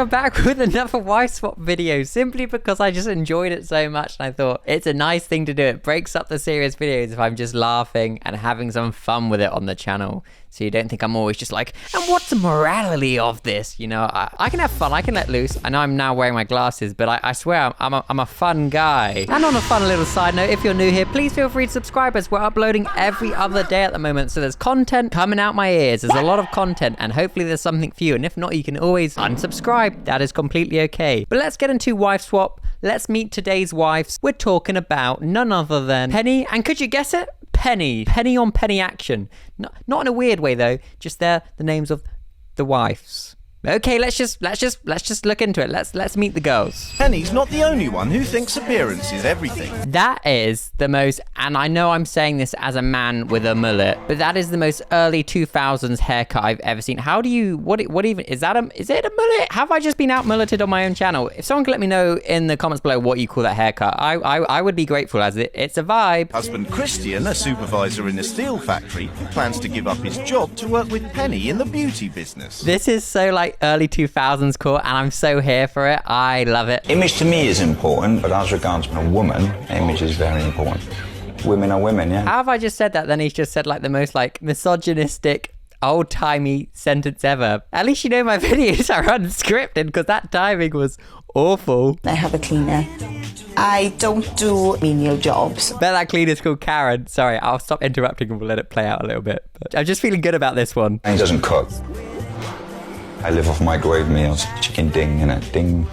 I'm back with another wife swap video simply because I just enjoyed it so much and I thought it's a nice thing to do. It breaks up the serious videos if I'm just laughing and having some fun with it on the channel. So you don't think I'm always just like, and what's the morality of this? You know, I can have fun, I can let loose. I know I'm now wearing my glasses, but I swear I'm a fun guy. And on a fun little side note, if you're new here, please feel free to subscribe as we're uploading every other day at the moment. So there's content coming out my ears. There's a lot of content and hopefully there's something for you. And if not, you can always unsubscribe. That is completely okay. But let's get into wife swap. Let's meet today's wives. We're talking about none other than Penny. And could you guess it? Penny on Penny action. Not in a weird way though, just the names of the wives. Okay, let's just look into it. Let's meet the girls. Penny's not the only one who thinks appearance is everything. That is the most, and I know I'm saying this as a man with a mullet, but that is the most early 2000s haircut I've ever seen. How do you, what even, is it a mullet? Have I just been out mulleted on my own channel? If someone could let me know in the comments below what you call that haircut, I would be grateful as it's a vibe. Husband Christian, a supervisor in a steel factory, plans to give up his job to work with Penny in the beauty business. This is so like early 2000s core and I'm so here for it. I love it. Image to me is important, but as regards a woman, image is very important. Women are women, yeah. How have I just said that? Then he's just said like the most like misogynistic, old-timey sentence ever. At least you know my videos are unscripted because that timing was awful. I have a cleaner. I don't do menial jobs. Bet that cleaner's called Karen. Sorry, I'll stop interrupting and we'll let it play out a little bit. But I'm just feeling good about this one. He doesn't cook. I live off microwave meals. Chicken ding and a ding.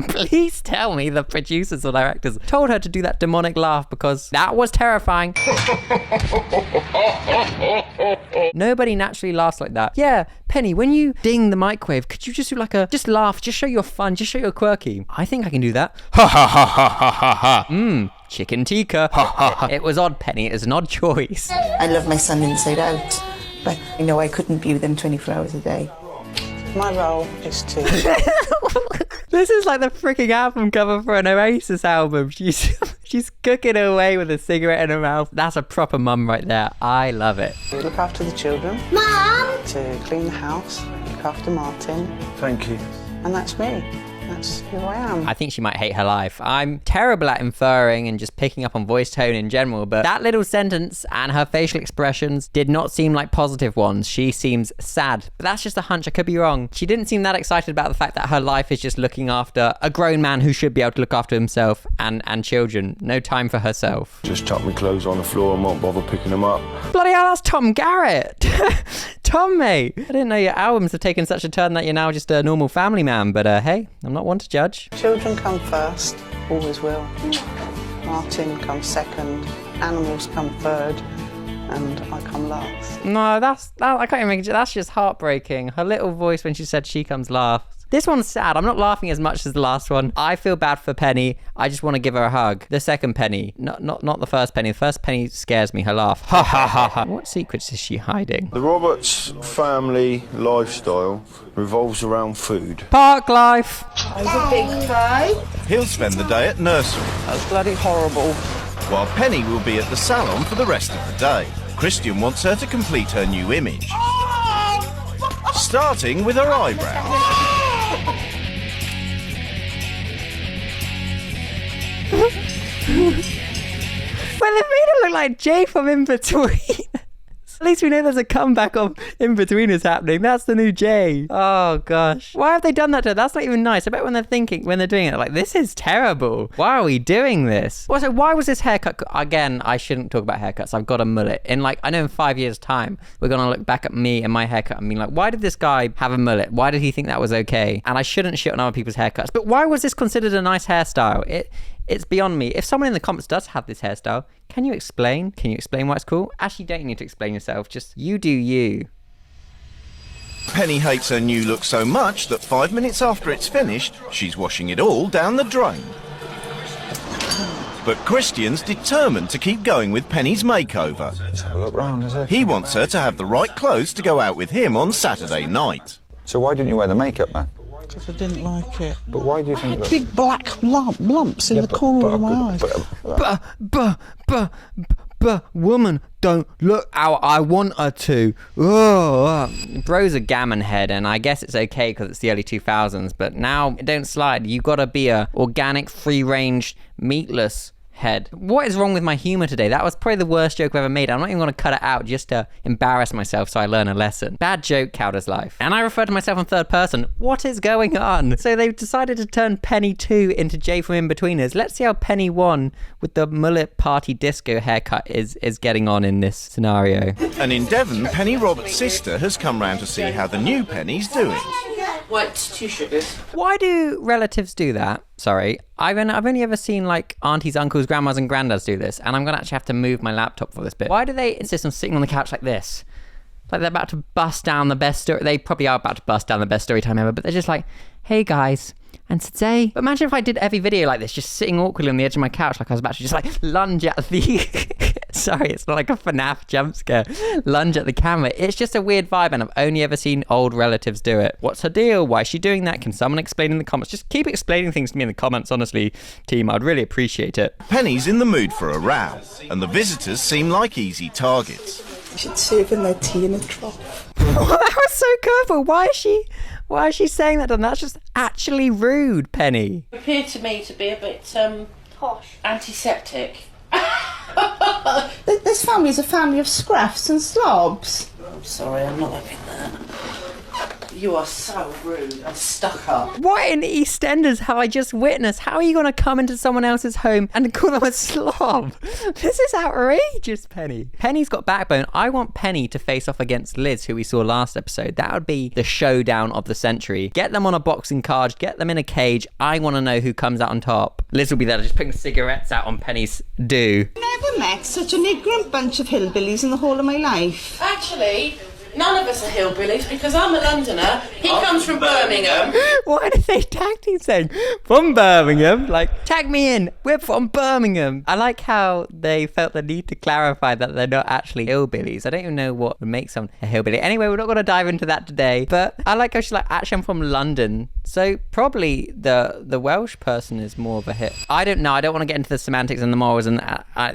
Please tell me the producers or directors told her to do that demonic laugh because that was terrifying. Nobody naturally laughs like that. Yeah, Penny, when you ding the microwave, could you just do like just laugh, just show you're fun, just show you're quirky. I think I can do that. Ha ha ha ha ha ha ha. Chicken tikka. Ha ha ha. It was odd, Penny. It was an odd choice. I love my son inside out, but you know I couldn't view them 24 hours a day. My role is to... This is like the freaking album cover for an Oasis album. She's cooking away with a cigarette in her mouth. That's a proper mum right there. I love it. look after the children. Mom! To clean the house, look after Martin. Thank you. And that's me. That's who I am. I think she might hate her life. I'm terrible at inferring and just picking up on voice tone in general, but that little sentence and her facial expressions did not seem like positive ones. She seems sad, but that's just a hunch. I could be wrong. She didn't seem that excited about the fact that her life is just looking after a grown man who should be able to look after himself and children. No time for herself. Just chuck my clothes on the floor and won't bother picking them up. Bloody hell, that's Tom Garrett. Tom, mate. I didn't know your albums have taken such a turn that you're now just a normal family man, but hey, I'm not one to judge. Children come first, always will. Martin comes second, animals come third, and I come last. No, I can't even make it. That's just heartbreaking. Her little voice when she said she comes last. This one's sad. I'm not laughing as much as the last one. I feel bad for Penny. I just want to give her a hug. The second Penny, not the first Penny. The first Penny scares me. Her laugh. Ha ha ha ha. What secrets is she hiding? The Roberts family lifestyle revolves around food. Park life. I'm a big guy. He'll spend the day at nursery, That's bloody horrible. while Penny will be at the salon for the rest of the day. Christian wants her to complete her new image, starting with her eyebrows. Well, they made it look like Jay from In Between. At least we know there's a comeback of In-Betweeners happening. That's the new Jay. Oh, gosh. Why have they done that to her? That's not even nice. I bet when they're doing it, like, this is terrible. Why are we doing this? Also, why was this haircut? Again, I shouldn't talk about haircuts. I've got a mullet. I know in 5 years' time, we're going to look back at me and my haircut and be like, why did this guy have a mullet? Why did he think that was okay? And I shouldn't shit on other people's haircuts. But why was this considered a nice hairstyle? It's beyond me. If someone in the comments does have this hairstyle, can you explain? Can you explain why it's cool? Actually, don't need to explain yourself. Just you do you. Penny hates her new look so much that 5 minutes after it's finished, she's washing it all down the drain. But Christian's determined to keep going with Penny's makeover. Let's have a look round, is it? He wants her to have the right clothes to go out with him on Saturday night. So why didn't you wear the makeup, man? Because I didn't like it. But why do you think that? Big black lumps in the corner of my eyes. woman, don't look how I want her to. Bro's a gammon head, and I guess it's okay because it's the early 2000s, but now, don't slide. You gotta be a organic, free-range, meatless head. What is wrong with my humor today? That was probably the worst joke I've ever made. I'm not even gonna cut it out just to embarrass myself so I learn a lesson. Bad joke, Cowder's life. And I refer to myself in third person. What is going on? So they've decided to turn Penny 2 into Jay from In-Betweeners. Let's see how Penny 1 with the mullet party disco haircut is getting on in this scenario. And in Devon, Penny Roberts' sister has come round to see how the new Penny's doing. What, 2 sugars? Why do relatives do that? Sorry, I've only ever seen like aunties, uncles, grandmas and granddads do this, and I'm gonna actually have to move my laptop for this bit. Why do they insist on sitting on the couch like this? Like they're about to bust down the best story. They probably are about to bust down the best story time ever, but they're just like, hey guys, and today... But imagine if I did every video like this, just sitting awkwardly on the edge of my couch like I was about to just like lunge at the... Sorry, it's not like a FNAF jump scare. Lunge at the camera. It's just a weird vibe, and I've only ever seen old relatives do it. What's her deal? Why is she doing that? Can someone explain in the comments? Just keep explaining things to me in the comments, honestly, team. I'd really appreciate it. Penny's in the mood for a row, and the visitors seem like easy targets. You should serving their tea in a trough. That was so careful. Why is she saying that? And that's just actually rude, Penny. Appeared to me to be a bit posh, antiseptic. This family is a family of scruffs and slobs. I'm sorry, I'm not having that. You are so rude and stuck up. What in EastEnders have I just witnessed? How are you going to come into someone else's home and call them a slob? This is outrageous, Penny. Penny's got backbone. I want Penny to face off against Liz, who we saw last episode. That would be the showdown of the century. Get them on a boxing card, get them in a cage. I want to know who comes out on top. Liz will be there just putting cigarettes out on Penny's do. Never met such an ignorant bunch of hillbillies in the whole of my life. Actually, none of us are hillbillies because I'm a Londoner. He comes from Birmingham. Why did they tag team saying, from Birmingham? Like, tag me in, we're from Birmingham. I like how they felt the need to clarify that they're not actually hillbillies. I don't even know what would make someone a hillbilly. Anyway, we're not going to dive into that today. But I like how she's like, actually, I'm from London. So probably the Welsh person is more of a hit. I don't know. I don't want to get into the semantics and the morals. And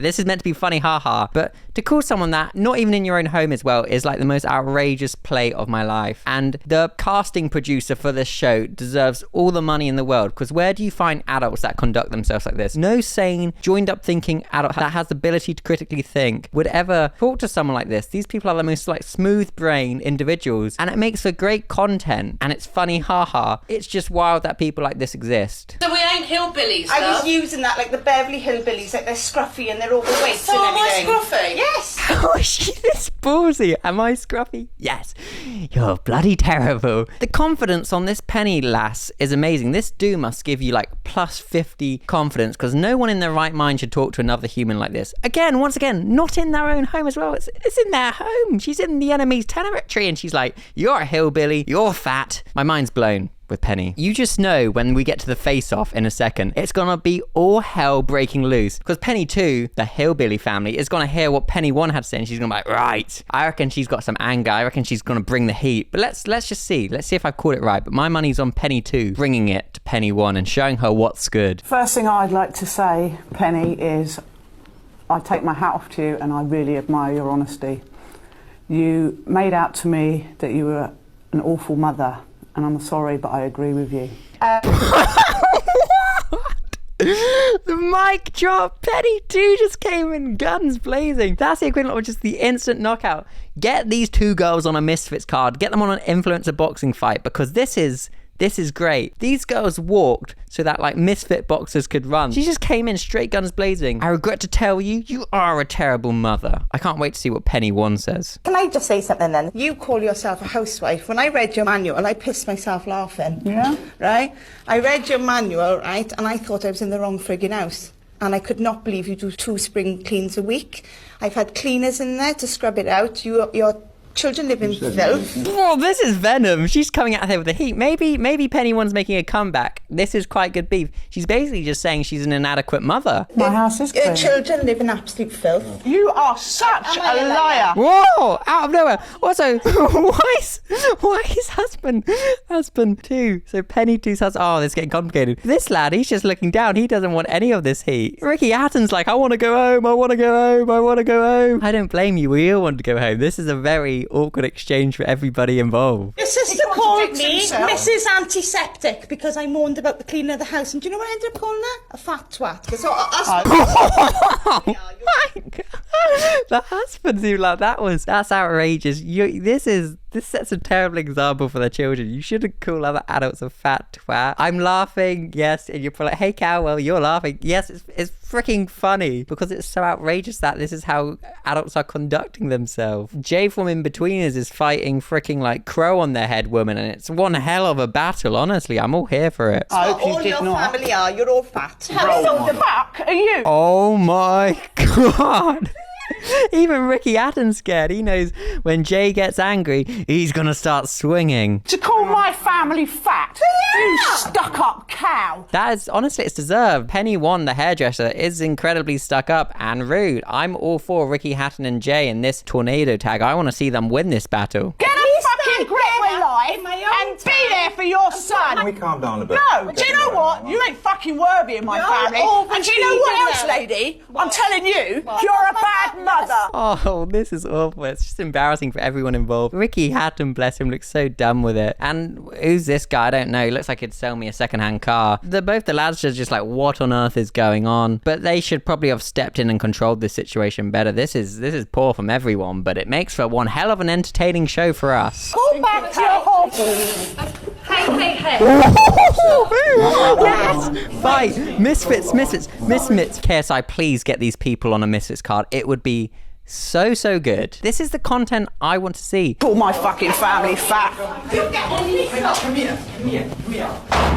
this is meant to be funny, haha. But to call someone that, not even in your own home as well, is like the most outrageous play of my life. And the casting producer for this show deserves all the money in the world, because where do you find adults that conduct themselves like this? No sane, joined up thinking adult that has the ability to critically think would ever talk to someone like this. These people are the most like smooth brain individuals, and it makes for great content, and it's funny, haha. It's just wild that people like this exist. So we ain't hillbillies, I was love. using that like the Beverly Hillbillies, like they're scruffy and they're overweight So and am I everything. scruffy? Yes. How is she this ballsy? Am I scruffy? Yes. You're bloody terrible. The confidence on this Penny lass is amazing. This do must give you like plus 50 confidence, because no one in their right mind should talk to another human like this. Again, once again, not in their own home as well. It's in their home. She's in the enemy's territory and she's like, you're a hillbilly, you're fat. My mind's blown with Penny. You just know when we get to the face-off in a second, it's gonna be all hell breaking loose, because Penny 2, the hillbilly family, is gonna hear what Penny 1 had to say, and she's gonna be like, right, I reckon she's got some anger, I reckon she's gonna bring the heat. But let's just see if I've caught it right. But my money's on Penny 2 bringing it to Penny 1 and showing her what's good. First thing I'd like to say, Penny, is I take my hat off to you and I really admire your honesty. You made out to me that you were an awful mother, and I'm sorry, but I agree with you. The mic drop. Penny 2 just came in guns blazing. That's the equivalent of just the instant knockout. Get these two girls on a Misfits card. Get them on an influencer boxing fight, because this is great. These girls walked so that like misfit boxers could run. She just came in straight guns blazing. I regret to tell you, you are a terrible mother. I can't wait to see what Penny 1 says. Can I just say something then? You call yourself a housewife. When I read your manual, I pissed myself laughing. Yeah? Right? I read your manual, right, and I thought I was in the wrong frigging house. And I could not believe you do 2 spring cleans a week. I've had cleaners in there to scrub it out. Your children live in filth. Whoa, this is venom. She's coming out here with the heat. Maybe Penny One's making a comeback. This is quite good beef. She's basically just saying she's an inadequate mother. My house is clean. Children live in absolute filth. You are such a liar. Whoa! Out of nowhere. Also, why is husband 2? So Penny 2's husband. Oh, this is getting complicated. This lad, he's just looking down. He doesn't want any of this heat. Ricky Hatton's like, I want to go home. I want to go home. I want to go home. I don't blame you. We all want to go home. This is a very awkward exchange for everybody involved. Your sister called me Mrs. Antiseptic because I moaned about the cleaning of the house. And do you know what I ended up calling her? A fat twat. So Oh my God. The husband's even like, that's outrageous. This sets a terrible example for the children. You shouldn't call other adults a fat twat. I'm laughing, yes, and you're probably like, hey Cowell, you're laughing. Yes, it's freaking funny because it's so outrageous that this is how adults are conducting themselves. Jay from In-Betweeners is fighting freaking like crow on their head woman, and it's one hell of a battle, honestly. I'm all here for it. I hope you all did your not. family are. You're all fat. So the fuck are you? Oh my God. Even Ricky Hatton's scared. He knows when Jay gets angry, he's gonna start swinging. To call my family fat? You stuck-up cow. That is, honestly, it's deserved. Penny One, the hairdresser, is incredibly stuck up and rude. I'm all for Ricky Hatton and Jay in this tornado tag. I want to see them win this battle. Get a fucking grip with life and be there for your son. Can we calm down a bit? No, do you know what? You ain't fucking worthy of my family. And do you know what else, lady? I'm telling you, you're a bad mother. Oh, this is awful. It's just embarrassing for everyone involved. Ricky Hatton, bless him, looks so dumb with it. And who's this guy? I don't know. He looks like he'd sell me a secondhand car. Both the lads are just like, what on earth is going on? But they should probably have stepped in and controlled this situation better. This is poor from everyone, but it makes for one hell of an entertaining show for us. Go back to your home. Hey. Yes! Fight! Misfits. KSI, please get these people on a Misfits card. It would be so good. This is the content I want to see. Call my fucking family fat.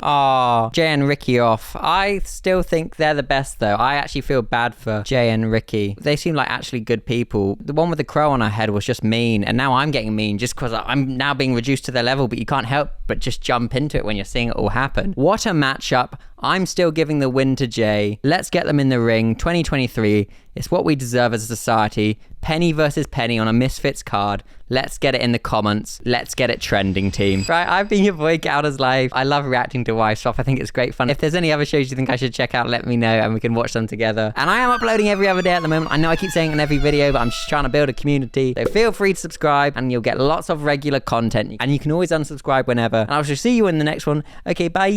Aw, Jay and Ricky off. I still think they're the best though. I actually feel bad for Jay and Ricky. They seem like actually good people. The one with the crow on her head was just mean, and now I'm getting mean just because I'm now being reduced to their level, but you can't help but just jump into it when you're seeing it all happen. What a matchup. I'm still giving the win to Jay. Let's get them in the ring. 2023. It's what we deserve as a society. Penny versus Penny on a Misfits card. Let's get it in the comments. Let's get it trending, team. Right, I've been your boy, Gowder's Life. I love reacting to Wife Swap. I think it's great fun. If there's any other shows you think I should check out, let me know and we can watch them together. And I am uploading every other day at the moment. I know I keep saying it in every video, but I'm just trying to build a community. So feel free to subscribe and you'll get lots of regular content. And you can always unsubscribe whenever. And I shall see you in the next one. Okay, bye.